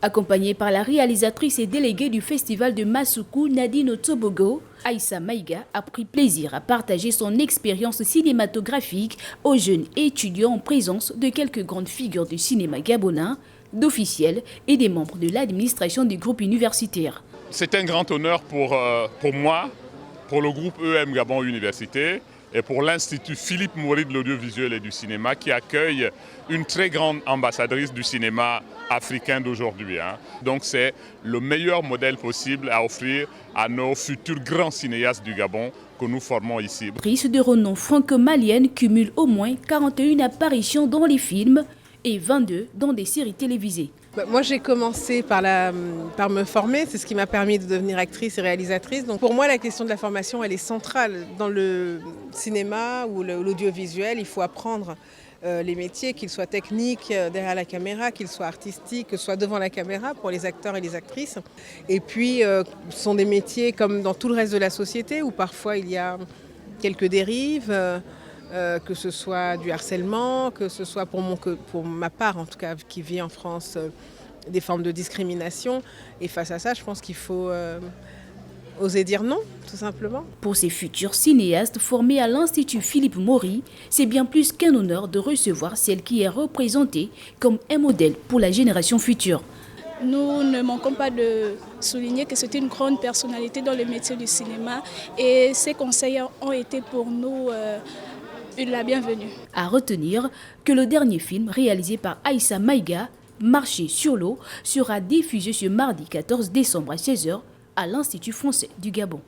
Accompagnée par la réalisatrice et déléguée du festival de Masuku, Nadine Otsobogo, Aïssa Maïga a pris plaisir à partager son expérience cinématographique aux jeunes étudiants en présence de quelques grandes figures du cinéma gabonais, d'officiels et des membres de l'administration du groupe universitaire. C'est un grand honneur pour moi, pour le groupe EM Gabon Université et pour l'Institut Philippe Maury de l'audiovisuel et du cinéma qui accueille une très grande ambassadrice du cinéma africain d'aujourd'hui. Donc c'est le meilleur modèle possible à offrir à nos futurs grands cinéastes du Gabon que nous formons ici. L'actrice de renom franco-malienne cumule au moins 41 apparitions dans les films et 22 dans des séries télévisées. Moi, j'ai commencé par me former, c'est ce qui m'a permis de devenir actrice et réalisatrice. Donc pour moi, la question de la formation, elle est centrale. Dans le cinéma ou l'audiovisuel, il faut apprendre les métiers, qu'ils soient techniques derrière la caméra, qu'ils soient artistiques, que ce soit devant la caméra pour les acteurs et les actrices. Et puis, ce sont des métiers comme dans tout le reste de la société où parfois il y a quelques dérives. Que ce soit du harcèlement, que ce soit pour ma part en tout cas qui vit en France des formes de discrimination. Et face à ça, je pense qu'il faut oser dire non, tout simplement. Pour ces futurs cinéastes formés à l'Institut Philippe Maury, c'est bien plus qu'un honneur de recevoir celle qui est représentée comme un modèle pour la génération future. Nous ne manquons pas de souligner que c'est une grande personnalité dans le métier du cinéma et ses conseils ont été pour nous la bienvenue. À retenir que le dernier film réalisé par Aïssa Maïga, Marcher sur l'eau, sera diffusé ce mardi 14 décembre à 16h à l'Institut français du Gabon.